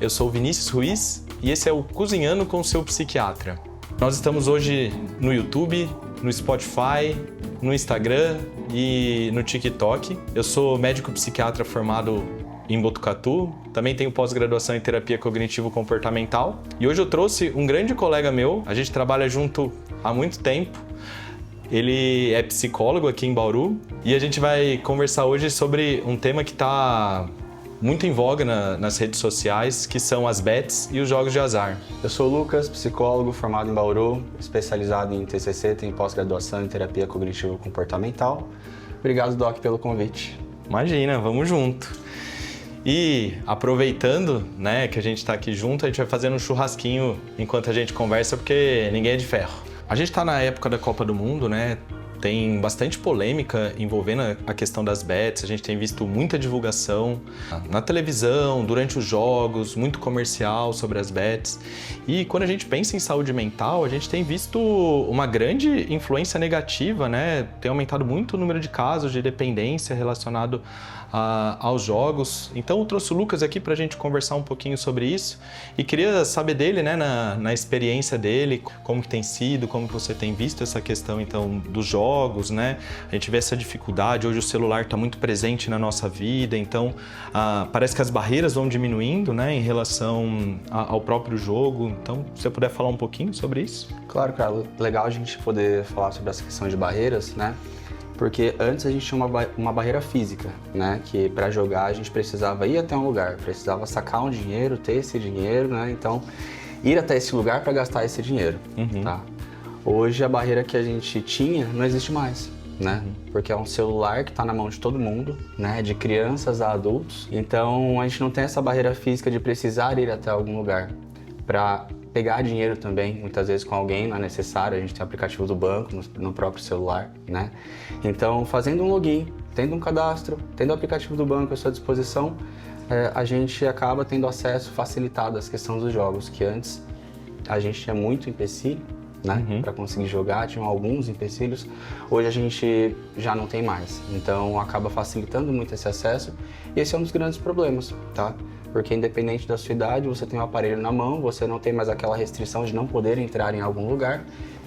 Eu sou o Vinícius Ruiz e esse é o Cozinhando com o seu Psiquiatra. Nós estamos hoje no YouTube, no Spotify, no Instagram e no TikTok. Eu sou médico psiquiatra formado em Botucatu, também tenho pós-graduação em terapia cognitivo-comportamental. E hoje eu trouxe um grande colega meu, a gente trabalha junto há muito tempo. Ele é psicólogo aqui em Bauru e a gente vai conversar hoje sobre um tema que está muito em voga nas redes sociais, que são as bets e os jogos de azar. Eu sou o Lucas, psicólogo formado em Bauru, especializado em TCC, tenho pós-graduação em terapia cognitivo-comportamental. Obrigado, Doc, pelo convite. Imagina, vamos junto. E aproveitando, né, que a gente está aqui junto, a gente vai fazendo um churrasquinho enquanto a gente conversa, porque ninguém é de ferro. A gente está na época da Copa do Mundo, né? Tem bastante polêmica envolvendo a questão das bets, a gente tem visto muita divulgação na televisão, durante os jogos, muito comercial sobre as bets. E quando a gente pensa em saúde mental, a gente tem visto uma grande influência negativa, né? Tem aumentado muito o número de casos de dependência relacionado aos jogos. Então eu trouxe o Lucas aqui para a gente conversar um pouquinho sobre isso e queria saber dele, né, na experiência dele, como que tem sido, como que você tem visto essa questão então dos jogos, né? A gente vê essa dificuldade, hoje o celular está muito presente na nossa vida, então parece que as barreiras vão diminuindo, né, em relação ao próprio jogo. Então, se você puder falar um pouquinho sobre isso? Claro, cara, legal a gente poder falar sobre essa questão de barreiras, né? Porque antes a gente tinha uma barreira física, né? Que para jogar a gente precisava ir até um lugar, precisava sacar um dinheiro, ter esse dinheiro, né? Então, ir até esse lugar para gastar esse dinheiro, tá? Hoje a barreira que a gente tinha não existe mais, né? Porque é um celular que está na mão de todo mundo, né? De crianças a adultos. Então, a gente não tem essa barreira física de precisar ir até algum lugar para pegar dinheiro também, muitas vezes com alguém, não é necessário, a gente tem aplicativo do banco no próprio celular, né? Então, fazendo um login, tendo um cadastro, tendo o aplicativo do banco à sua disposição, a gente acaba tendo acesso facilitado às questões dos jogos, que antes a gente tinha muito empecilho, né? Para conseguir jogar, tinham alguns empecilhos, hoje a gente já não tem mais, então acaba facilitando muito esse acesso e esse é um dos grandes problemas, tá? Porque independente da sua idade, você tem um aparelho na mão, você não tem mais aquela restrição de não poder entrar em algum lugar.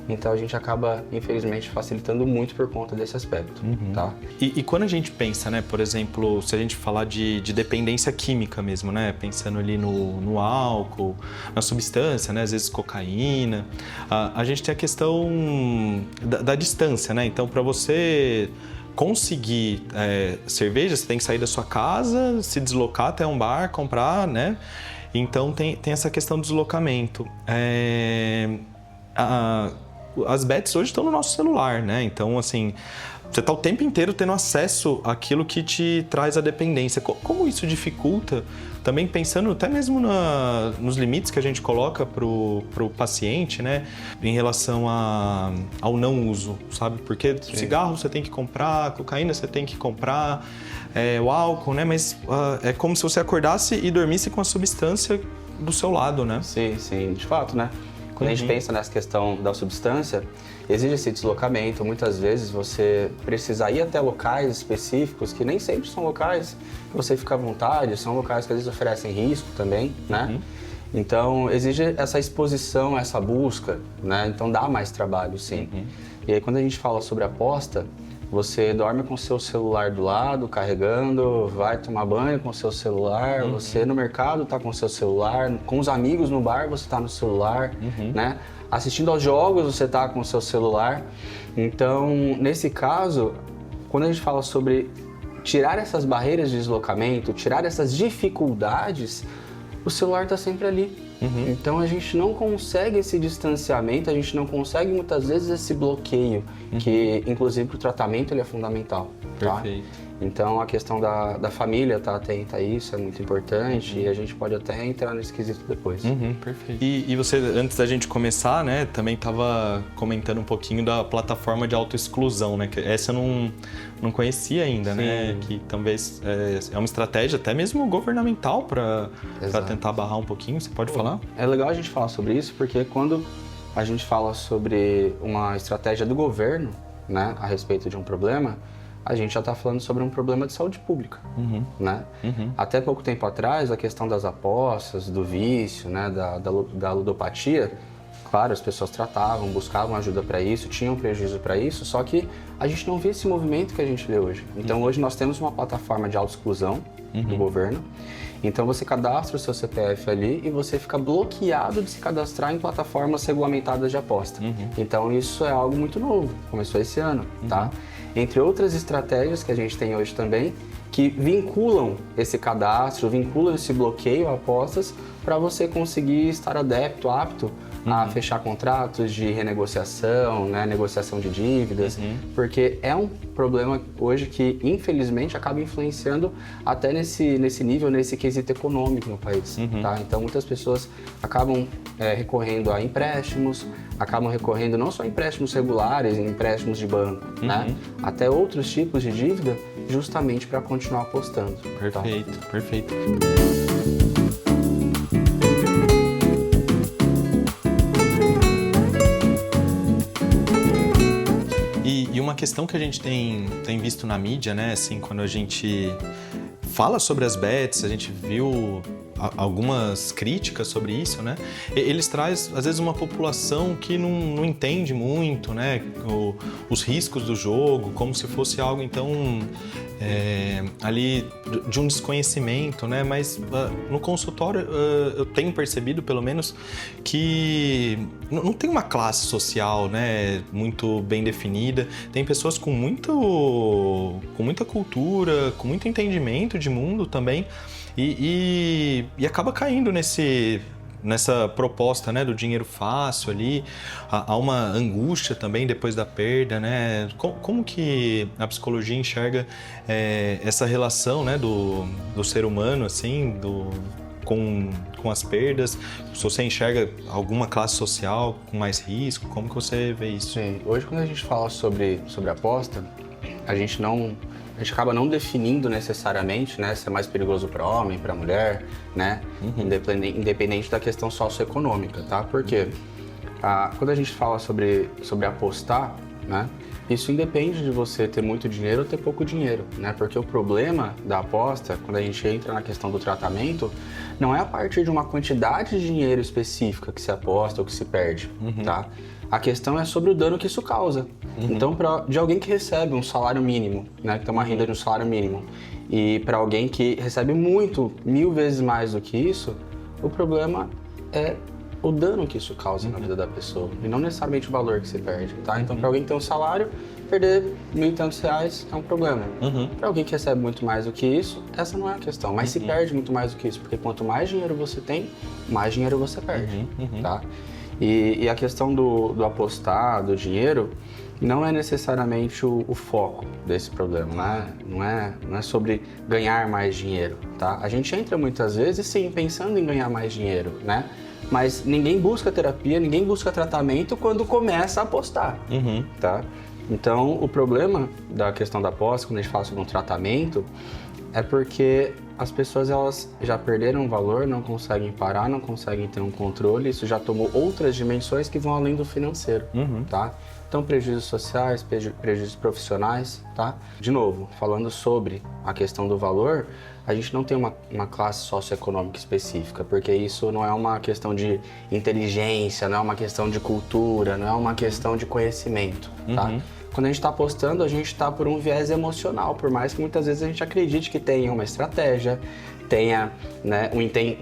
Então a gente acaba, infelizmente, facilitando muito por conta desse aspecto, tá? E quando a gente pensa, né, por exemplo, se a gente falar de dependência química mesmo, né, pensando ali no álcool, na substância, né, às vezes cocaína, a gente tem a questão da distância, né? Então, para você conseguir cerveja, você tem que sair da sua casa, se deslocar até um bar, comprar, né? Então tem essa questão do deslocamento. As bets hoje estão no nosso celular, né? Então, assim, você está o tempo inteiro tendo acesso àquilo que te traz a dependência. Como isso dificulta, também pensando até mesmo nos limites que a gente coloca pro paciente, né? Em relação ao não uso, sabe? Porque cigarro você tem que comprar, cocaína você tem que comprar, o álcool, né? Mas é como se você acordasse e dormisse com a substância do seu lado, né? Sim, de fato, né? Quando a gente pensa nessa questão da substância, exige esse deslocamento. Muitas vezes você precisa ir até locais específicos, que nem sempre são locais que você fica à vontade, são locais que às vezes oferecem risco também, né? Então, exige essa exposição, essa busca, né? Então, dá mais trabalho, sim. E aí, quando a gente fala sobre aposta, você dorme com o seu celular do lado, carregando, vai tomar banho com o seu celular, você no mercado está com o seu celular, com os amigos no bar você está no celular, né? Assistindo aos jogos você está com o seu celular. Então, nesse caso, quando a gente fala sobre tirar essas barreiras de deslocamento, tirar essas dificuldades, o celular está sempre ali. Então a gente não consegue esse distanciamento, a gente não consegue muitas vezes esse bloqueio, que inclusive para o tratamento ele é fundamental. Tá? Perfeito. Então a questão da família estar atenta a isso é muito importante e a gente pode até entrar nesse quesito depois. Perfeito. E você, antes da gente começar, né, também estava comentando um pouquinho da plataforma de autoexclusão, né? Que essa eu não conhecia ainda, né? Que talvez é uma estratégia até mesmo governamental para tentar barrar um pouquinho. Você pode falar? É legal a gente falar sobre isso porque quando a gente fala sobre uma estratégia do governo, né, a respeito de um problema, a gente já está falando sobre um problema de saúde pública, né? Até pouco tempo atrás, a questão das apostas, do vício, né, da ludopatia, claro, as pessoas tratavam, buscavam ajuda para isso, tinham prejuízo para isso, só que a gente não vê esse movimento que a gente vê hoje. Então, hoje nós temos uma plataforma de autoexclusão do governo. Então, você cadastra o seu CPF ali e você fica bloqueado de se cadastrar em plataformas regulamentadas de aposta. Então, isso é algo muito novo, começou esse ano, tá? Entre outras estratégias que a gente tem hoje também, que vinculam esse cadastro, vinculam esse bloqueio a apostas para você conseguir estar adepto, apto a fechar contratos de renegociação, né, negociação de dívidas, porque é um problema hoje que, infelizmente, acaba influenciando até nesse nível, nesse quesito econômico no país, tá? Então, muitas pessoas acabam recorrendo a empréstimos, acabam recorrendo não só a empréstimos regulares, empréstimos de banco, né? Até outros tipos de dívida, justamente para continuar apostando. Perfeito, tá? Perfeito. E uma questão que a gente tem visto na mídia, né, assim, quando a gente fala sobre as bets, a gente viu algumas críticas sobre isso, né? Eles trazem, às vezes, uma população que não entende muito, né, os riscos do jogo, como se fosse algo, então, ali de um desconhecimento, né? Mas no consultório eu tenho percebido, pelo menos, que não tem uma classe social, né, muito bem definida. Tem pessoas com muita cultura, com muito entendimento de mundo também, e acaba caindo nessa proposta, né, do dinheiro fácil ali. Há uma angústia também depois da perda, né? Como que a psicologia enxerga essa relação, né, do ser humano, assim, com as perdas? Se você enxerga alguma classe social com mais risco, como que você vê isso? Sim, hoje quando a gente fala sobre aposta, a gente acaba não definindo necessariamente, né, se é mais perigoso para homem, para mulher, né, independente da questão socioeconômica, tá? Porque quando a gente fala sobre apostar, né, isso independe de você ter muito dinheiro ou ter pouco dinheiro, né? Porque o problema da aposta, quando a gente entra na questão do tratamento, não é a partir de uma quantidade de dinheiro específica que se aposta ou que se perde, tá? A questão é sobre o dano que isso causa. Então, de alguém que recebe um salário mínimo, né, que tem uma renda de um salário mínimo, e para alguém que recebe muito, 1000 vezes mais do que isso, o problema é o dano que isso causa na vida da pessoa, e não necessariamente o valor que se perde, tá? Então, para alguém que tem um salário, perder 1.000 e tantos reais é um problema. Para alguém que recebe muito mais do que isso, essa não é a questão, mas se perde muito mais do que isso, porque quanto mais dinheiro você tem, mais dinheiro você perde, tá? E a questão do apostar, do dinheiro, não é necessariamente o foco desse problema, né? Não é sobre ganhar mais dinheiro, tá? A gente entra muitas vezes, sim, pensando em ganhar mais dinheiro, né? Mas ninguém busca terapia, ninguém busca tratamento quando começa a apostar, tá? Então, o problema da questão da aposta, quando a gente fala sobre um tratamento, é porque as pessoas, elas já perderam o valor, não conseguem parar, não conseguem ter um controle, isso já tomou outras dimensões que vão além do financeiro, tá? Então, prejuízos sociais, prejuízos profissionais, tá? De novo, falando sobre a questão do valor, a gente não tem uma classe socioeconômica específica, porque isso não é uma questão de inteligência, não é uma questão de cultura, não é uma questão de conhecimento, tá? Quando a gente está apostando, a gente está por um viés emocional, por mais que muitas vezes a gente acredite que tenha uma estratégia, tenha, né,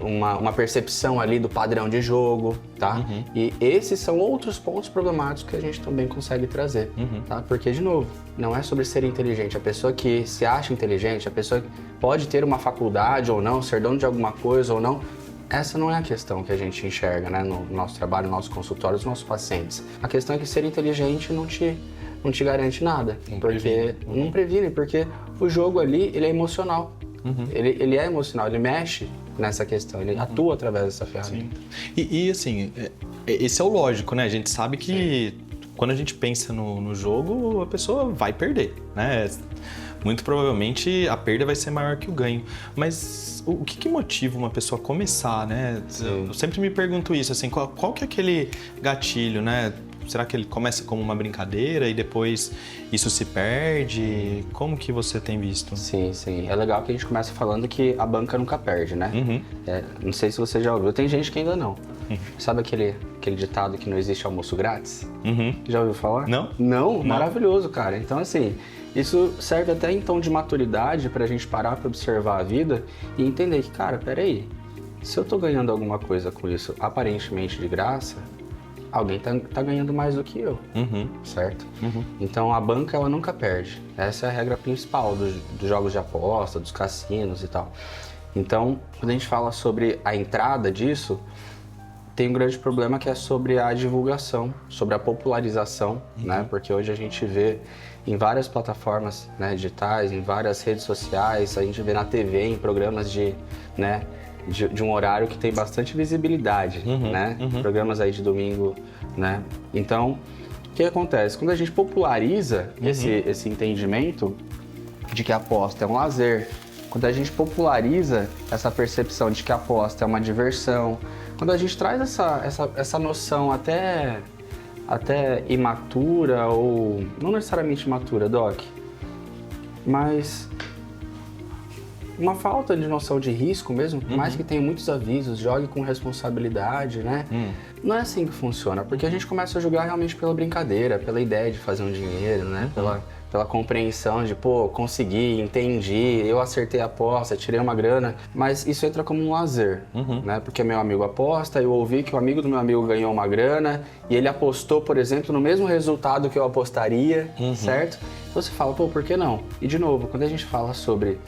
uma percepção ali do padrão de jogo, tá? E esses são outros pontos problemáticos que a gente também consegue trazer, tá? Porque, de novo, não é sobre ser inteligente. A pessoa que se acha inteligente, a pessoa que pode ter uma faculdade ou não, ser dono de alguma coisa ou não, essa não é a questão que a gente enxerga, né, no nosso trabalho, no nosso consultório, nos nossos pacientes. A questão é que ser inteligente não te garante nada, não previne, porque o jogo ali, ele é emocional. Ele é emocional, ele mexe nessa questão, ele atua através dessa ferramenta. E assim, esse é o lógico, né? A gente sabe que quando a gente pensa no jogo, a pessoa vai perder, né? Muito provavelmente a perda vai ser maior que o ganho. Mas o que motiva uma pessoa a começar, né? Eu sempre me pergunto isso, assim, qual que é aquele gatilho, né? será que ele começa como uma brincadeira e depois isso se perde? Como que você tem visto? Sim, sim. É legal que a gente começa falando que a banca nunca perde, né? Uhum. Não sei se você já ouviu, tem gente que ainda não. Sabe aquele ditado que não existe almoço grátis? Uhum. Já ouviu falar? Não? Não? Maravilhoso, cara. Então, assim, isso serve até em tom de maturidade pra gente parar pra observar a vida e entender que, cara, peraí, se eu tô ganhando alguma coisa com isso aparentemente de graça, alguém tá ganhando mais do que eu, certo? Então, a banca, ela nunca perde. Essa é a regra principal dos jogos de aposta, dos cassinos e tal. Então, quando a gente fala sobre a entrada disso, tem um grande problema que é sobre a divulgação, sobre a popularização, né? Porque hoje a gente vê em várias plataformas, né, digitais, em várias redes sociais, a gente vê na TV, em programas de um horário que tem bastante visibilidade, né? Programas aí de domingo, né? Então, o que acontece? Quando a gente populariza esse entendimento de que a aposta é um lazer, quando a gente populariza essa percepção de que a aposta é uma diversão, quando a gente traz essa noção até imatura, ou não necessariamente imatura, Doc, mas uma falta de noção de risco mesmo, por mais que tenha muitos avisos, jogue com responsabilidade, né? Não é assim que funciona, porque a gente começa a jogar realmente pela brincadeira, pela ideia de fazer um dinheiro, né? Pela compreensão de, pô, consegui, entendi, eu acertei a aposta, tirei uma grana, mas isso entra como um lazer, né? Porque meu amigo aposta, eu ouvi que o amigo do meu amigo ganhou uma grana e ele apostou, por exemplo, no mesmo resultado que eu apostaria, certo? Você fala, pô, por que não? E de novo, quando a gente fala sobre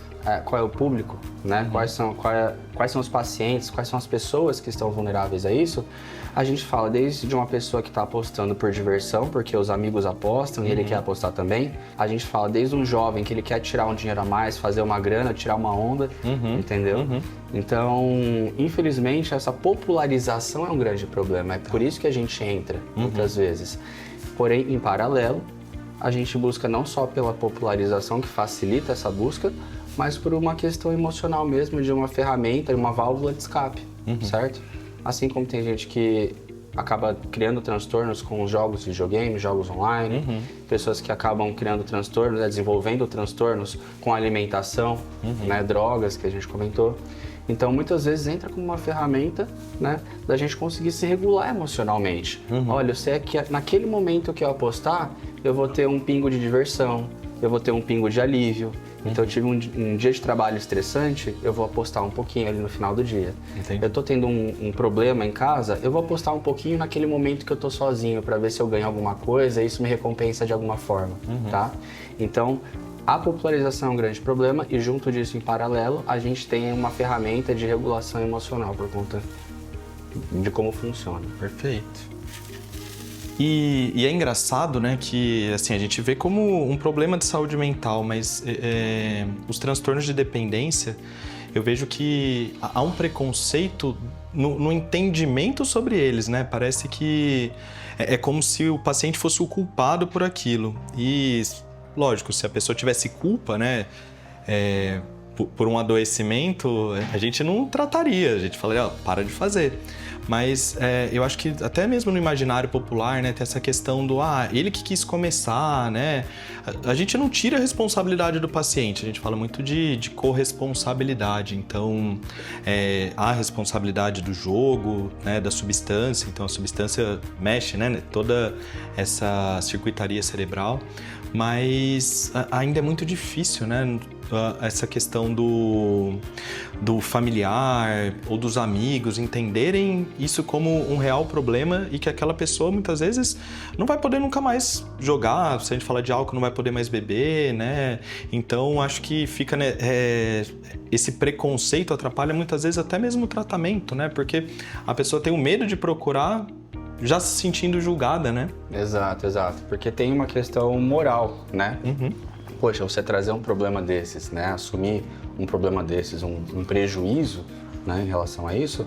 qual é o público, né? Quais são os pacientes, quais são as pessoas que estão vulneráveis a isso, a gente fala desde de uma pessoa que está apostando por diversão, porque os amigos apostam e ele quer apostar também. A gente fala desde um jovem que ele quer tirar um dinheiro a mais, fazer uma grana, tirar uma onda, entendeu? Então, infelizmente, essa popularização é um grande problema. É por isso que a gente entra, muitas vezes. Porém, em paralelo, a gente busca não só pela popularização, que facilita essa busca, mas por uma questão emocional mesmo, de uma ferramenta, uma válvula de escape, certo? Assim como tem gente que acaba criando transtornos com os jogos de videogame, jogos online, pessoas que acabam criando transtornos, desenvolvendo transtornos com alimentação, né, drogas, que a gente comentou. Então, muitas vezes entra como uma ferramenta, né, da gente conseguir se regular emocionalmente. Olha, eu sei que naquele momento que eu apostar, eu vou ter um pingo de diversão, eu vou ter um pingo de alívio. Então, eu tive um dia de trabalho estressante, eu vou apostar um pouquinho ali no final do dia. Entendi. Eu tô tendo um problema em casa, eu vou apostar um pouquinho naquele momento que eu tô sozinho, para ver se eu ganho alguma coisa e isso me recompensa de alguma forma, tá? Então, a popularização é um grande problema e junto disso, em paralelo, a gente tem uma ferramenta de regulação emocional por conta de como funciona. Perfeito. E é engraçado, né, que assim, a gente vê como um problema de saúde mental, mas os transtornos de dependência, eu vejo que há um preconceito no entendimento sobre eles, né? Parece que é como se o paciente fosse o culpado por aquilo. E, lógico, se a pessoa tivesse culpa, né, por um adoecimento, a gente não trataria, a gente falaria, para de fazer. Mas eu acho que até mesmo no imaginário popular, né, tem essa questão do, ele que quis começar, né? A gente não tira a responsabilidade do paciente, a gente fala muito de corresponsabilidade. Então, há a responsabilidade do jogo, né, da substância. Então, a substância mexe, né, toda essa circuitaria cerebral. Mas ainda é muito difícil, né? Essa questão do familiar ou dos amigos entenderem isso como um real problema e que aquela pessoa muitas vezes não vai poder nunca mais jogar, se a gente falar de álcool, não vai poder mais beber, né? Então acho que fica, né, esse preconceito atrapalha muitas vezes até mesmo o tratamento, né? Porque a pessoa tem o medo de procurar já se sentindo julgada, né? Exato, exato. Porque tem uma questão moral, né? Poxa, você trazer um problema desses, né? Assumir um problema desses, um prejuízo, né, em relação a isso,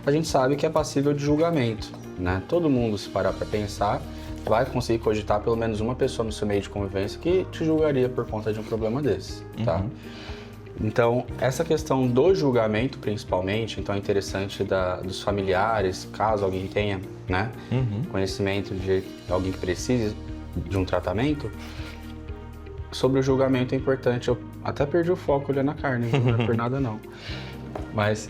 a gente sabe que é passível de julgamento, né? Todo mundo, se parar para pensar, vai conseguir cogitar pelo menos uma pessoa no seu meio de convivência que te julgaria por conta de um problema desse, tá? Então, essa questão do julgamento, principalmente, então é interessante dos familiares, caso alguém tenha, né, conhecimento de alguém que precise de um tratamento, sobre o julgamento é importante. Eu até perdi o foco olhando a carne, não é por nada não. Mas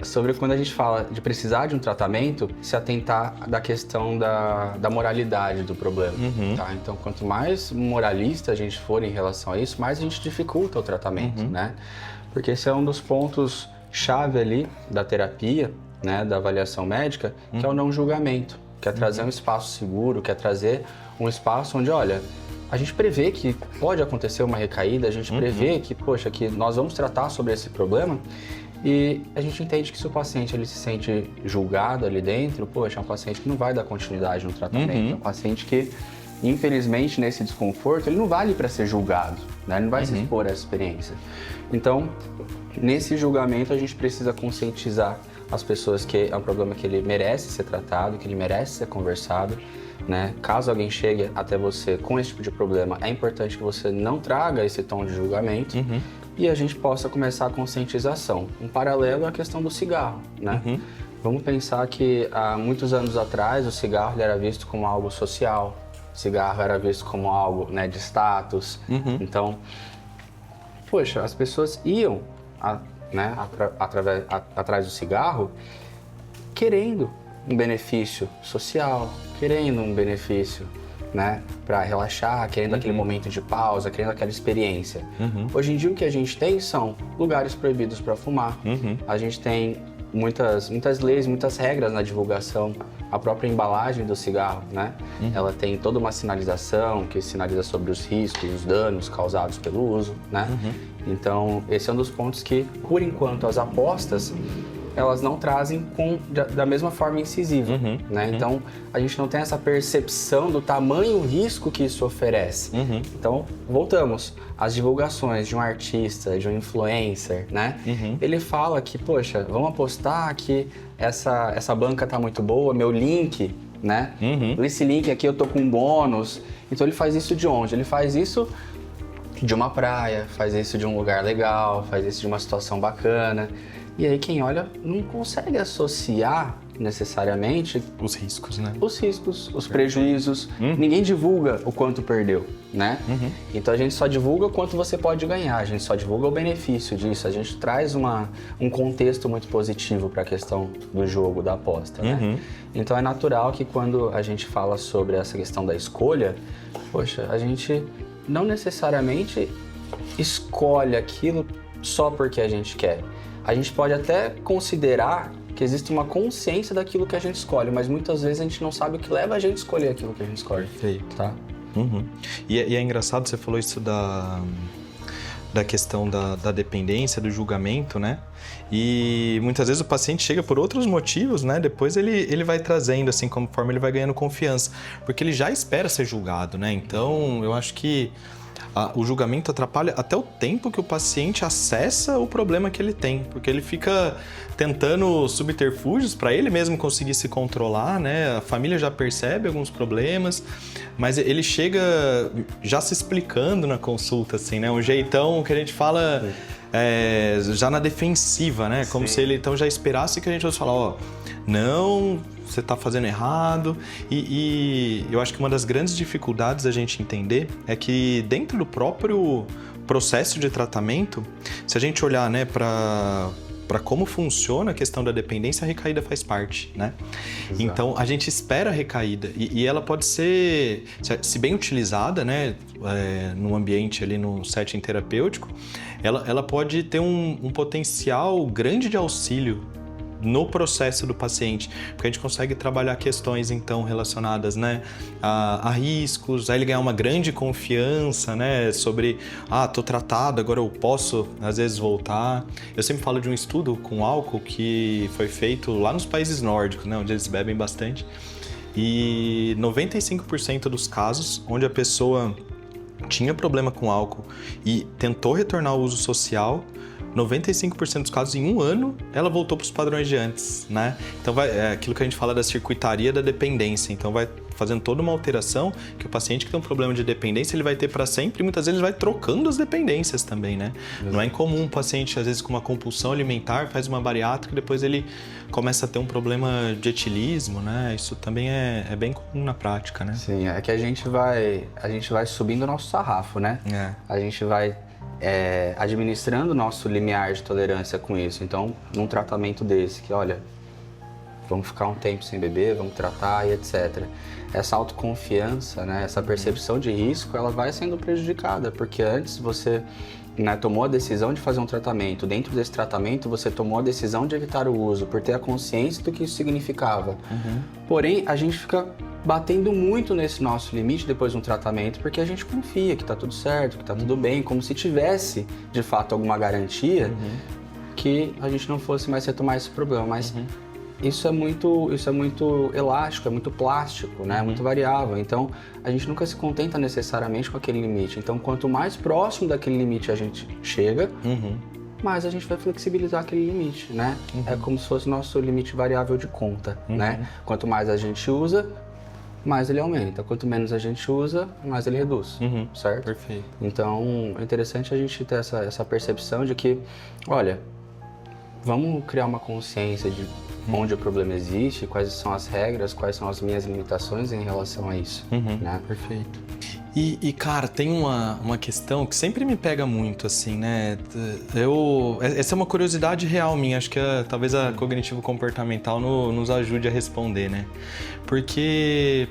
sobre quando a gente fala de precisar de um tratamento, se atentar da questão da moralidade do problema, tá? Então, quanto mais moralista a gente for em relação a isso, mais a gente dificulta o tratamento, né? Porque esse é um dos pontos chave ali da terapia, né, da avaliação médica, que é o não julgamento, que é trazer um espaço seguro, que é trazer um espaço onde, olha, a gente prevê que pode acontecer uma recaída, a gente prevê que, poxa, que nós vamos tratar sobre esse problema e a gente entende que se o paciente ele se sente julgado ali dentro, poxa, é um paciente que não vai dar continuidade no tratamento, é um paciente que, infelizmente, nesse desconforto, ele não vale para ser julgado, né? Ele não vai se expor a essa experiência. Então, nesse julgamento, a gente precisa conscientizar as pessoas que é um problema que ele merece ser tratado, que ele merece ser conversado, né? Caso alguém chegue até você com esse tipo de problema, é importante que você não traga esse tom de julgamento e a gente possa começar a conscientização. Em paralelo à questão do cigarro, né? Vamos pensar que há muitos anos atrás o cigarro ele era visto como algo social, o cigarro era visto como algo, né, de status. Então, poxa, as pessoas iam atrás do cigarro querendo um benefício social, querendo um benefício, né, para relaxar, querendo aquele momento de pausa, querendo aquela experiência. Hoje em dia o que a gente tem são lugares proibidos para fumar. A gente tem muitas leis, muitas regras na divulgação. A própria embalagem do cigarro, né? Ela tem toda uma sinalização que sinaliza sobre os riscos, os danos causados pelo uso, né? Então, esse é um dos pontos que, por enquanto, as apostas elas não trazem da mesma forma incisiva, né? Então, a gente não tem essa percepção do tamanho risco que isso oferece. Então, voltamos. As divulgações de um artista, de um influencer, né? Ele fala que, poxa, vamos apostar que essa banca tá muito boa, meu link, né? Esse link aqui eu tô com um bônus. Então, ele faz isso de onde? Ele faz isso de uma praia, faz isso de um lugar legal, faz isso de uma situação bacana. E aí quem olha não consegue associar necessariamente os riscos, né? Os riscos, os prejuízos. Ninguém divulga o quanto perdeu, né? Então a gente só divulga o quanto você pode ganhar, a gente só divulga o benefício disso, a gente traz um contexto muito positivo para a questão do jogo, da aposta, né? Então é natural que quando a gente fala sobre essa questão da escolha, poxa, a gente não necessariamente escolhe aquilo só porque a gente quer. A gente pode até considerar que existe uma consciência daquilo que a gente escolhe, mas muitas vezes a gente não sabe o que leva a gente a escolher aquilo que a gente escolhe. Tá? E é engraçado, você falou isso da questão da dependência, do julgamento, né? E muitas vezes o paciente chega por outros motivos, né? Depois ele vai trazendo, assim, conforme ele vai ganhando confiança, porque ele já espera ser julgado, né? Então, eu acho que o julgamento atrapalha até o tempo que o paciente acessa o problema que ele tem, porque ele fica tentando subterfúgios para ele mesmo conseguir se controlar, né? A família já percebe alguns problemas, mas ele chega já se explicando na consulta, assim, né? Um jeitão que a gente fala já na defensiva, né? Como se ele então já esperasse que a gente fosse falar, ó, não, você está fazendo errado. E eu acho que uma das grandes dificuldades a gente entender é que dentro do próprio processo de tratamento, se a gente olhar, né, para como funciona a questão da dependência, a recaída faz parte, né? Exato. Então, a gente espera a recaída e ela pode ser, se bem utilizada, né, no ambiente ali, no setting terapêutico, ela pode ter um potencial grande de auxílio no processo do paciente, porque a gente consegue trabalhar questões então relacionadas, né, a riscos, aí ele ganhar uma grande confiança, né, sobre, tô tratado, agora eu posso às vezes voltar. Eu sempre falo de um estudo com álcool que foi feito lá nos países nórdicos, né, onde eles bebem bastante, e 95% dos casos onde a pessoa tinha problema com álcool e tentou retornar ao uso social, 95% dos casos, em um ano, ela voltou para os padrões de antes, né? Então, é aquilo que a gente fala da circuitaria da dependência. Então, vai fazendo toda uma alteração que o paciente que tem um problema de dependência, ele vai ter para sempre e muitas vezes ele vai trocando as dependências também, né? Exato. Não é incomum um paciente, às vezes, com uma compulsão alimentar, faz uma bariátrica e depois ele começa a ter um problema de etilismo, né? Isso também é bem comum na prática, né? Sim, é que a gente vai subindo o nosso sarrafo, né? A gente vai administrando o nosso limiar de tolerância com isso. Então, num tratamento desse, que olha, vamos ficar um tempo sem beber, vamos tratar e etc. Essa autoconfiança, né, essa percepção de risco, ela vai sendo prejudicada, porque antes você, né, tomou a decisão de fazer um tratamento. Dentro desse tratamento, você tomou a decisão de evitar o uso, por ter a consciência do que isso significava. Porém, a gente fica batendo muito nesse nosso limite depois de um tratamento, porque a gente confia que tá tudo certo, que tá tudo bem, como se tivesse, de fato, alguma garantia que a gente não fosse mais retomar esse problema. Mas isso é muito elástico, é muito plástico, né? É muito variável. Então, a gente nunca se contenta necessariamente com aquele limite. Então, quanto mais próximo daquele limite a gente chega, mais a gente vai flexibilizar aquele limite, né? É como se fosse o nosso limite variável de conta, né? Quanto mais a gente usa, mais ele aumenta. Quanto menos a gente usa, mais ele reduz, certo? Perfeito. Então, é interessante a gente ter essa percepção de que, olha, vamos criar uma consciência de onde o problema existe, quais são as regras, quais são as minhas limitações em relação a isso, né? Perfeito. E cara, tem uma questão que sempre me pega muito, assim, né? Essa é uma curiosidade real minha, acho que talvez a cognitivo-comportamental nos ajude a responder, né? Porque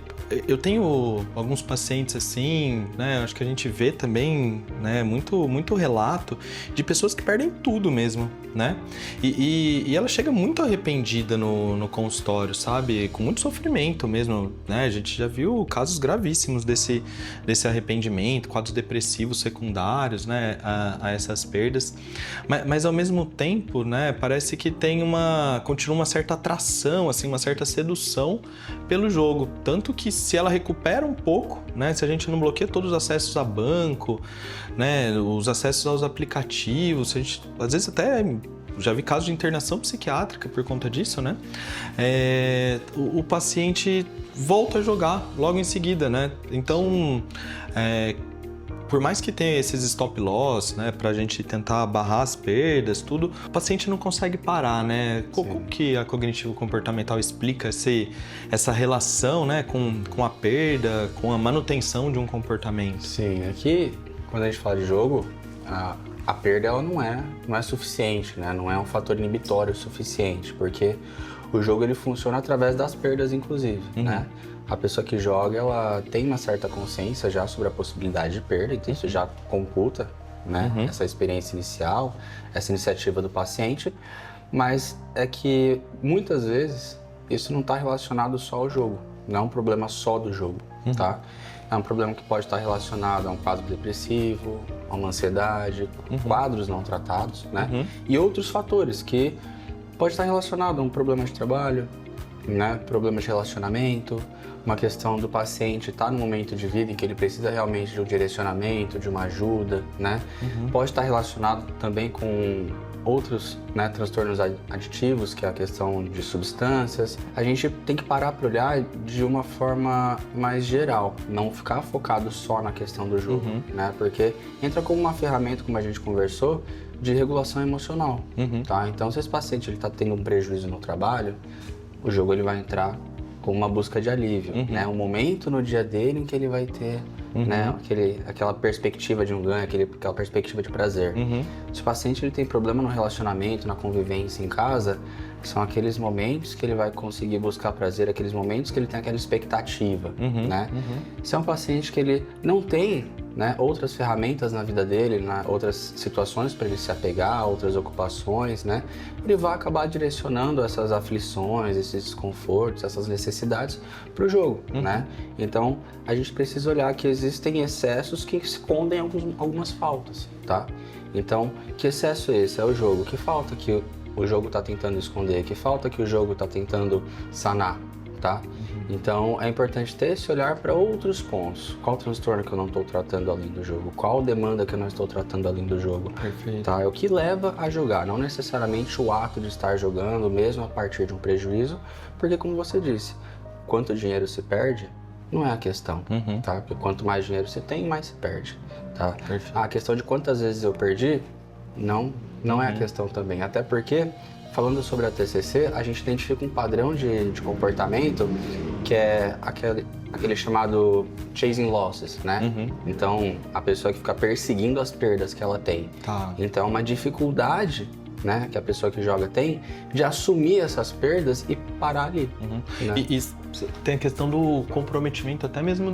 eu tenho alguns pacientes assim, né? Acho que a gente vê também, né? Muito relato de pessoas que perdem tudo mesmo, né? E ela chega muito arrependida no consultório, sabe? Com muito sofrimento mesmo, né? A gente já viu casos gravíssimos desse arrependimento, quadros depressivos secundários, né? A essas perdas. Mas ao mesmo tempo, né? Parece que continua uma certa atração, assim, uma certa sedução pelo jogo. Tanto que se ela recupera um pouco, né? Se a gente não bloqueia todos os acessos a banco, né? Os acessos aos aplicativos, a gente, às vezes até já vi casos de internação psiquiátrica por conta disso, né? O paciente volta a jogar logo em seguida, né? Então, por mais que tenha esses stop loss, né, pra gente tentar barrar as perdas, tudo, o paciente não consegue parar, né? Como que a cognitivo-comportamental explica essa relação, né, com a perda, com a manutenção de um comportamento? Sim, aqui, quando a gente fala de jogo, a perda ela não é suficiente, né? Não é um fator inibitório suficiente, porque o jogo ele funciona através das perdas, inclusive, né? A pessoa que joga, ela tem uma certa consciência já sobre a possibilidade de perda, então isso já computa, né? Essa experiência inicial, essa iniciativa do paciente, mas é que muitas vezes isso não está relacionado só ao jogo, não é um problema só do jogo, tá? É um problema que pode estar relacionado a um quadro depressivo, a uma ansiedade, quadros não tratados, né? E outros fatores que pode estar relacionado a um problema de trabalho, né? Problema de relacionamento, uma questão do paciente estar num momento de vida em que ele precisa realmente de um direcionamento, de uma ajuda, né? Pode estar relacionado também com outros, né, transtornos aditivos, que é a questão de substâncias. A gente tem que parar para olhar de uma forma mais geral, não ficar focado só na questão do jogo, né? Porque entra como uma ferramenta, como a gente conversou, de regulação emocional, tá? Então, se esse paciente está tendo um prejuízo no trabalho, o jogo ele vai entrar com uma busca de alívio, né? Um momento no dia dele em que ele vai ter, né, aquela perspectiva de um ganho, aquela perspectiva de prazer. Se o paciente ele tem problema no relacionamento, na convivência em casa, são aqueles momentos que ele vai conseguir buscar prazer, aqueles momentos que ele tem aquela expectativa, né? Se é um paciente que ele não tem, né, outras ferramentas na vida dele, outras situações para ele se apegar, outras ocupações, né, ele vai acabar direcionando essas aflições, esses desconfortos, essas necessidades para o jogo, né? Então, a gente precisa olhar que existem excessos que escondem algumas faltas, tá? Então, que excesso é esse? É o jogo. Que falta que o jogo está tentando esconder? Que falta que o jogo está tentando sanar? tá? Então, é importante ter esse olhar para outros pontos. Qual transtorno que eu não estou tratando além do jogo? Qual demanda que eu não estou tratando além do jogo? Perfeito. Tá? É o que leva a jogar, não necessariamente o ato de estar jogando, mesmo a partir de um prejuízo, porque como você disse, quanto dinheiro se perde, não é a questão, tá? Porque quanto mais dinheiro você tem, mais se perde, tá? A questão de quantas vezes eu perdi, não é a questão também. Até porque, falando sobre a TCC, a gente identifica um padrão de comportamento que é aquele chamado chasing losses, né? Então, a pessoa que fica perseguindo as perdas que ela tem. Tá. Então, uma dificuldade, né, que a pessoa que joga tem de assumir essas perdas e parar ali. Né? E tem a questão do comprometimento até mesmo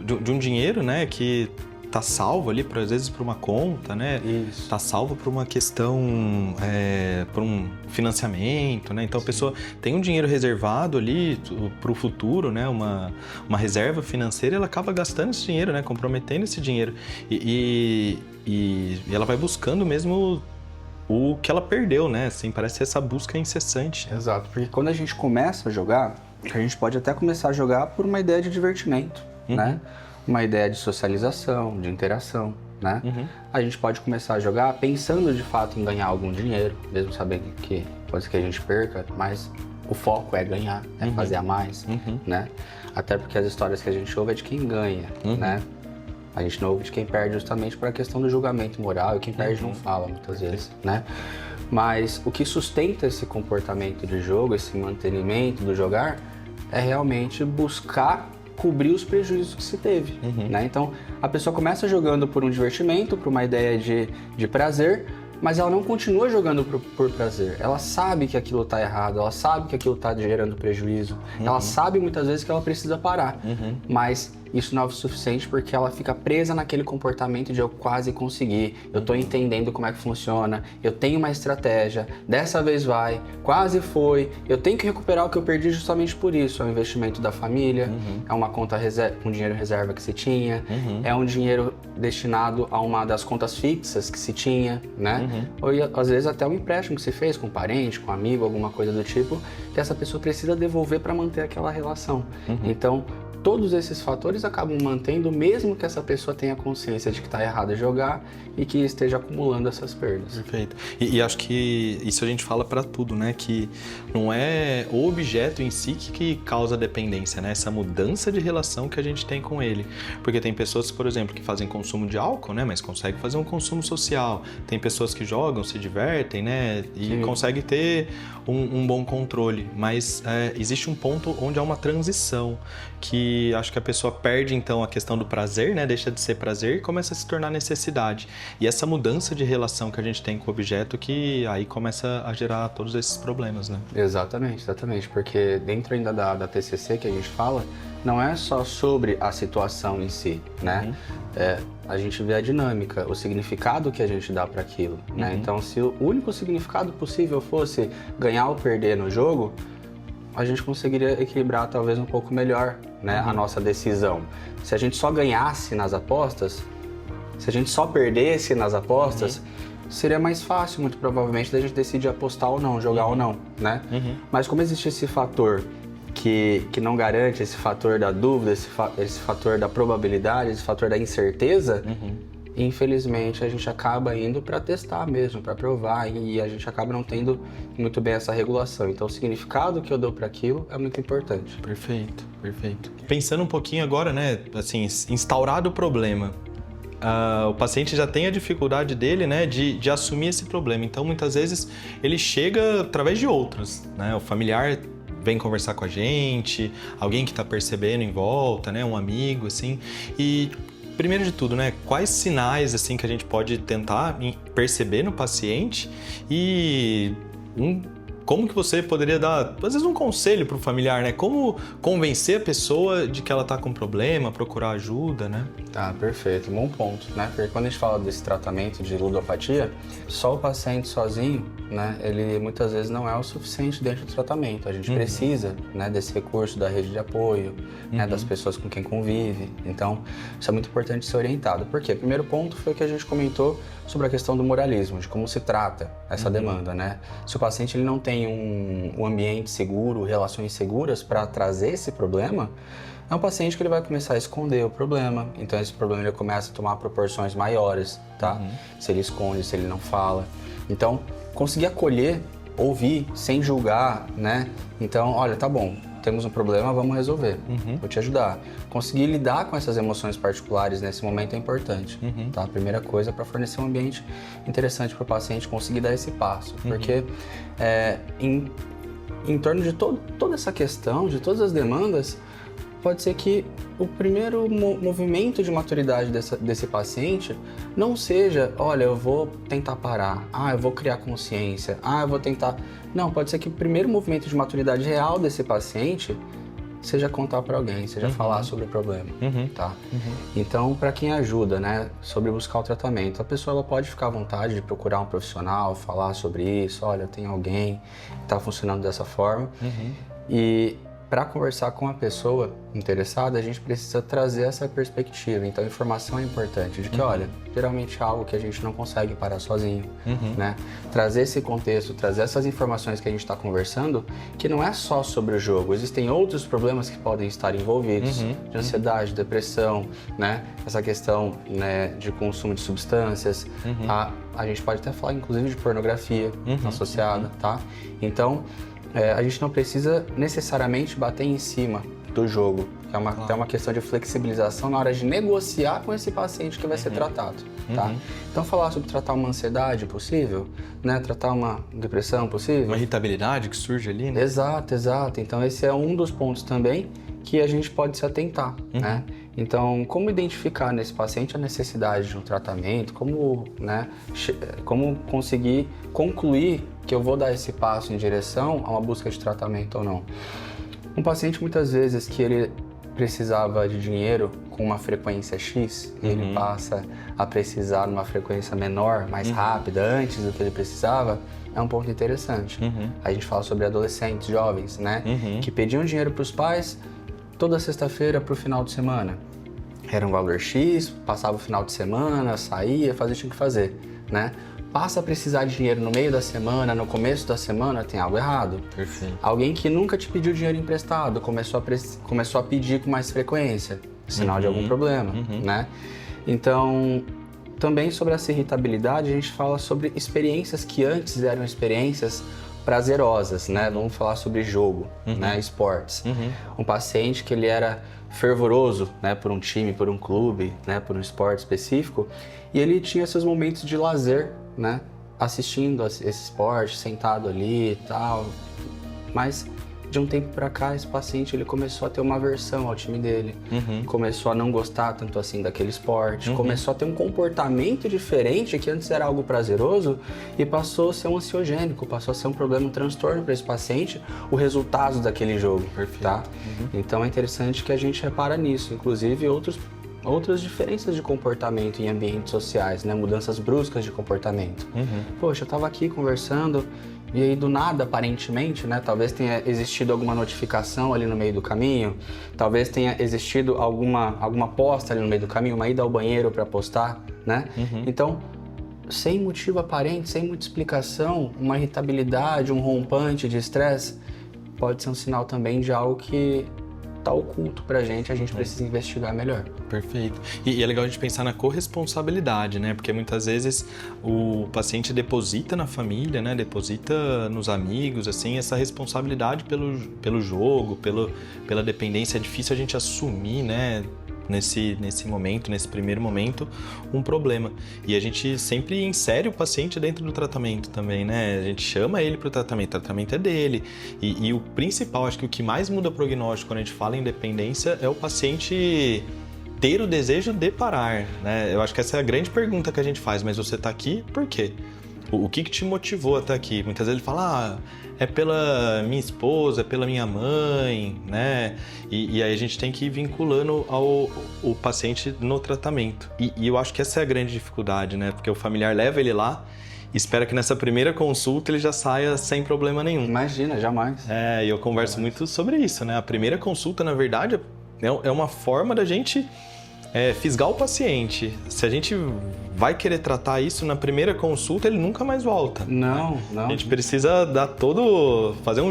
de um dinheiro, né, que tá salvo ali, às vezes, por uma conta, né? Isso. Tá salvo por uma questão, por um financiamento, né? Então a pessoa tem um dinheiro reservado ali para o futuro, né? Uma reserva financeira, ela acaba gastando esse dinheiro, né? Comprometendo esse dinheiro. E ela vai buscando mesmo o que ela perdeu, né? Assim, parece essa busca incessante. Exato, porque quando a gente começa a jogar, a gente pode até começar a jogar por uma ideia de divertimento, né? Uma ideia de socialização, de interação, né? A gente pode começar a jogar pensando de fato em ganhar algum dinheiro, mesmo sabendo que pode ser que a gente perca, mas o foco é ganhar, é fazer a mais, né? Até porque as histórias que a gente ouve é de quem ganha, né? A gente não ouve de quem perde justamente por a questão do julgamento moral, e quem perde não fala muitas vezes, né? Mas o que sustenta esse comportamento de jogo, esse mantenimento do jogar, é realmente buscar cobrir os prejuízos que se teve, né? Então, a pessoa começa jogando por um divertimento, por uma ideia de prazer, mas ela não continua jogando por prazer. Ela sabe que aquilo está errado, ela sabe que aquilo está gerando prejuízo, ela sabe muitas vezes que ela precisa parar, mas isso não é o suficiente porque ela fica presa naquele comportamento de eu quase consegui, eu tô entendendo como é que funciona, eu tenho uma estratégia, dessa vez vai, quase foi, eu tenho que recuperar o que eu perdi justamente por isso. É um investimento da família, é uma conta com dinheiro reserva que se tinha, é um dinheiro destinado a uma das contas fixas que se tinha, né? Ou às vezes até um empréstimo que se fez com um parente, com um amigo, alguma coisa do tipo, que essa pessoa precisa devolver para manter aquela relação. Então, todos esses fatores acabam mantendo, mesmo que essa pessoa tenha consciência de que está errado jogar e que esteja acumulando essas perdas. Perfeito. E acho que isso a gente fala para tudo, né? Que não é o objeto em si que causa dependência, né? Essa mudança de relação que a gente tem com ele. Porque tem pessoas, por exemplo, que fazem consumo de álcool, né? Mas conseguem fazer um consumo social. Tem pessoas que jogam, se divertem, né? E conseguem ter um bom controle. Mas existe um ponto onde há uma transição que acho que a pessoa perde, então, a questão do prazer, né? Deixa de ser prazer e começa a se tornar necessidade. E essa mudança de relação que a gente tem com o objeto que aí começa a gerar todos esses problemas, né? Exatamente, porque dentro ainda da TCC que a gente fala, não é só sobre a situação em si, né? A gente vê a dinâmica, o significado que a gente dá para aquilo, né? Então, se o único significado possível fosse ganhar ou perder no jogo, a gente conseguiria equilibrar talvez um pouco melhor, né, a nossa decisão. Se a gente só ganhasse nas apostas, se a gente só perdesse nas apostas, seria mais fácil, muito provavelmente, da gente decidir apostar ou não, jogar ou não, né? Mas como existe esse fator que não garante, esse fator da dúvida, esse fator da probabilidade, esse fator da incerteza, infelizmente a gente acaba indo para testar mesmo, para provar, e a gente acaba não tendo muito bem essa regulação. Então o significado que eu dou para aquilo é muito importante. Perfeito, perfeito. Pensando um pouquinho agora, né, assim, instaurado o problema, o paciente já tem a dificuldade dele, né, de assumir esse problema. Então muitas vezes ele chega através de outros, né, o familiar vem conversar com a gente, alguém que está percebendo em volta, né, um amigo, assim, e primeiro de tudo, né, quais sinais assim que a gente pode tentar perceber no paciente e como que você poderia dar, às vezes, um conselho para o familiar, né? Como convencer a pessoa de que ela está com problema, procurar ajuda, né? Tá, perfeito. Bom ponto, né? Porque quando a gente fala desse tratamento de ludopatia, só o paciente sozinho, né, ele muitas vezes não é o suficiente dentro do tratamento. A gente precisa, né, desse recurso da rede de apoio, né, das pessoas com quem convive. Então, isso é muito importante ser orientado. Por quê? O primeiro ponto foi o que a gente comentou sobre a questão do moralismo, de como se trata essa demanda, né? Se o paciente ele não tem tem um ambiente seguro, relações seguras para trazer esse problema, é um paciente que ele vai começar a esconder o problema. Então esse problema ele começa a tomar proporções maiores, tá? Se ele esconde, se ele não fala. Então, conseguir acolher, ouvir, sem julgar, né? Então, olha, tá bom, temos um problema, vamos resolver. Vou te ajudar. Conseguir lidar com essas emoções particulares nesse momento é importante, tá? A primeira coisa para fornecer um ambiente interessante para o paciente conseguir dar esse passo. Porque em torno de toda essa questão, de todas as demandas, pode ser que o primeiro movimento de maturidade desse paciente não seja, olha, eu vou tentar parar, eu vou criar consciência, eu vou tentar... Não, pode ser que o primeiro movimento de maturidade real desse paciente seja contar para alguém, seja falar sobre o problema, tá? Então, para quem ajuda, né, sobre buscar o tratamento, a pessoa ela pode ficar à vontade de procurar um profissional, falar sobre isso, olha, tem alguém que está funcionando dessa forma. E para conversar com a pessoa interessada, a gente precisa trazer essa perspectiva. Então, a informação é importante, de que, olha, geralmente é algo que a gente não consegue parar sozinho, né? Trazer esse contexto, trazer essas informações que a gente está conversando, que não é só sobre o jogo, existem outros problemas que podem estar envolvidos, de ansiedade, depressão, né? Essa questão, né, de consumo de substâncias, a gente pode até falar, inclusive, de pornografia associada, tá? Então, a gente não precisa necessariamente bater em cima do jogo. É uma questão de flexibilização na hora de negociar com esse paciente que vai ser tratado, tá? Então, falar sobre tratar uma ansiedade possível, né? Tratar uma depressão possível. Uma irritabilidade que surge ali, né? Exato. Então, esse é um dos pontos também que a gente pode se atentar, né? Então, como identificar nesse paciente a necessidade de um tratamento, como conseguir concluir que eu vou dar esse passo em direção a uma busca de tratamento ou não. Um paciente, muitas vezes, que ele precisava de dinheiro com uma frequência X, e ele passa a precisar numa frequência menor, mais rápida, antes do que ele precisava, é um ponto interessante. A gente fala sobre adolescentes, jovens, né? Que pediam dinheiro para os pais toda sexta-feira para o final de semana. Era um valor X, passava o final de semana, saía, fazia o que tinha que fazer, né? Passa a precisar de dinheiro no meio da semana, no começo da semana, tem algo errado. Perfeito. Alguém que nunca te pediu dinheiro emprestado, começou a pedir com mais frequência, sinal de algum problema, né? Então, também sobre essa irritabilidade, a gente fala sobre experiências que antes eram experiências prazerosas, né? Vamos falar sobre jogo, né? Esportes. Um paciente que ele era fervoroso, né? Por um time, por um clube, né? Por um esporte específico, e ele tinha seus momentos de lazer, né? Assistindo esse esporte, sentado ali e tal. Mas de um tempo pra cá, esse paciente ele começou a ter uma aversão ao time dele, começou a não gostar tanto assim daquele esporte, começou a ter um comportamento diferente que antes era algo prazeroso e passou a ser um ansiogênico, passou a ser um problema, um transtorno para esse paciente, o resultado daquele jogo, tá? Então é interessante que a gente repara nisso, inclusive outras diferenças de comportamento em ambientes sociais, né? Mudanças bruscas de comportamento. Poxa, eu tava aqui conversando e aí do nada, aparentemente, né? Talvez tenha existido alguma notificação ali no meio do caminho, talvez tenha existido alguma posta ali no meio do caminho, uma ida ao banheiro para postar, né? Então, sem motivo aparente, sem muita explicação, uma irritabilidade, um rompante de estresse, pode ser um sinal também de algo que tá oculto pra gente, a gente precisa investigar melhor. Perfeito. E é legal a gente pensar na corresponsabilidade, né? Porque muitas vezes o paciente deposita na família, né? Deposita nos amigos, assim, essa responsabilidade pelo jogo, pela dependência. É difícil a gente assumir, né? Nesse momento, nesse primeiro momento, um problema. E a gente sempre insere o paciente dentro do tratamento também, né? A gente chama ele para o tratamento é dele. E o principal, acho que o que mais muda o prognóstico quando a gente fala em dependência é o paciente ter o desejo de parar, né? Eu acho que essa é a grande pergunta que a gente faz, mas você está aqui por quê? O que te motivou até aqui? Muitas vezes ele fala, é pela minha esposa, é pela minha mãe, né? E aí a gente tem que ir vinculando o paciente no tratamento. E eu acho que essa é a grande dificuldade, né? Porque o familiar leva ele lá, espera que nessa primeira consulta ele já saia sem problema nenhum. Imagina, jamais. E eu converso muito sobre isso, né? A primeira consulta, na verdade, é uma forma da gente fisgar o paciente. Se a gente vai querer tratar isso na primeira consulta, ele nunca mais volta. Não. A gente precisa dar fazer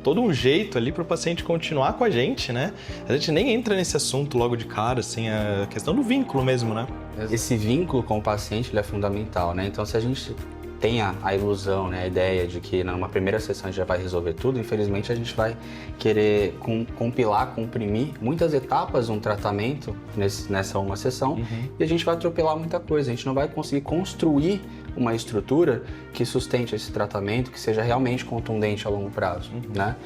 todo um jeito ali para o paciente continuar com a gente, né? A gente nem entra nesse assunto logo de cara, assim, a questão do vínculo mesmo, né? Esse vínculo com o paciente ele é fundamental, né? Então, se a gente tem a ilusão, né, a ideia de que numa primeira sessão a gente já vai resolver tudo, infelizmente a gente vai querer compilar, comprimir muitas etapas de um tratamento nessa uma sessão e a gente vai atropelar muita coisa, a gente não vai conseguir construir uma estrutura que sustente esse tratamento, que seja realmente contundente a longo prazo, né?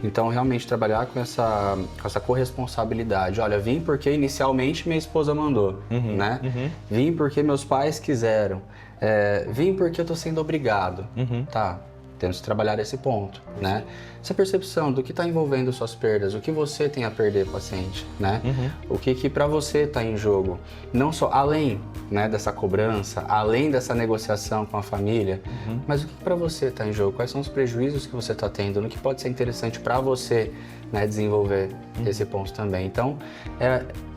Então, realmente trabalhar com essa corresponsabilidade. Olha, vim porque inicialmente minha esposa mandou, né? Vim porque meus pais quiseram. Vim porque eu tô sendo obrigado. Tá, temos que trabalhar esse ponto, né? Essa percepção do que está envolvendo suas perdas, o que você tem a perder, paciente, né? O que para você está em jogo. Não só além, né, dessa cobrança, além dessa negociação com a família, mas o que para você está em jogo? Quais são os prejuízos que você está tendo? No que pode ser interessante para você, né, desenvolver esse ponto também. Então,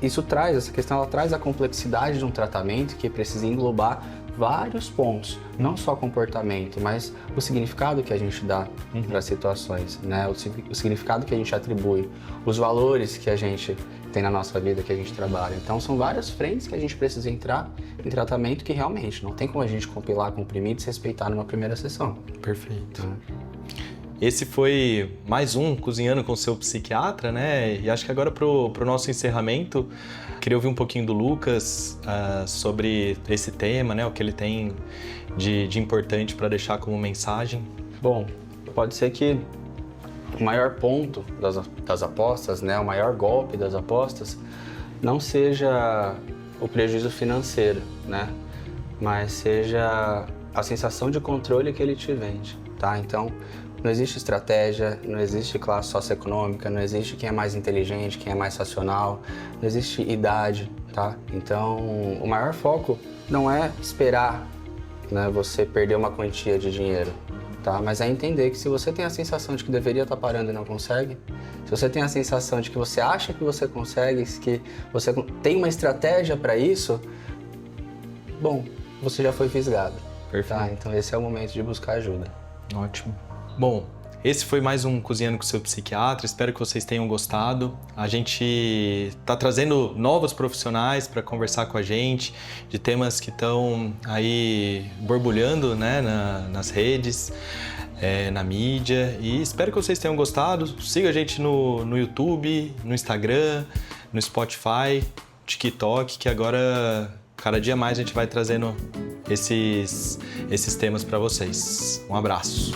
essa questão ela traz a complexidade de um tratamento que precisa englobar vários pontos, não só comportamento, mas o significado que a gente dá para as situações, né? O significado que a gente atribui, os valores que a gente tem na nossa vida, que a gente trabalha. Então, são várias frentes que a gente precisa entrar em tratamento que realmente não tem como a gente compilar, comprimir e desrespeitar numa primeira sessão. Perfeito. Esse foi mais um Cozinhando com o Seu Psiquiatra, né? E acho que agora pro nosso encerramento, queria ouvir um pouquinho do Lucas sobre esse tema, né? O que ele tem de importante para deixar como mensagem. Bom, pode ser que o maior ponto das apostas, né? O maior golpe das apostas não seja o prejuízo financeiro, né? Mas seja a sensação de controle que ele te vende, tá? Então, não existe estratégia, não existe classe socioeconômica, não existe quem é mais inteligente, quem é mais racional, não existe idade, tá? Então, o maior foco não é esperar, né, você perder uma quantia de dinheiro, tá? Mas é entender que se você tem a sensação de que deveria estar parando e não consegue, se você tem a sensação de que você acha que você consegue, que você tem uma estratégia para isso, bom, você já foi fisgado. Perfeito. Tá? Então esse é o momento de buscar ajuda. Ótimo. Bom, esse foi mais um Cozinhando com o Seu Psiquiatra. Espero que vocês tenham gostado. A gente está trazendo novos profissionais para conversar com a gente de temas que estão aí borbulhando, né, nas redes, na mídia. E espero que vocês tenham gostado. Siga a gente no YouTube, no Instagram, no Spotify, TikTok, que agora cada dia mais a gente vai trazendo esses temas para vocês. Um abraço.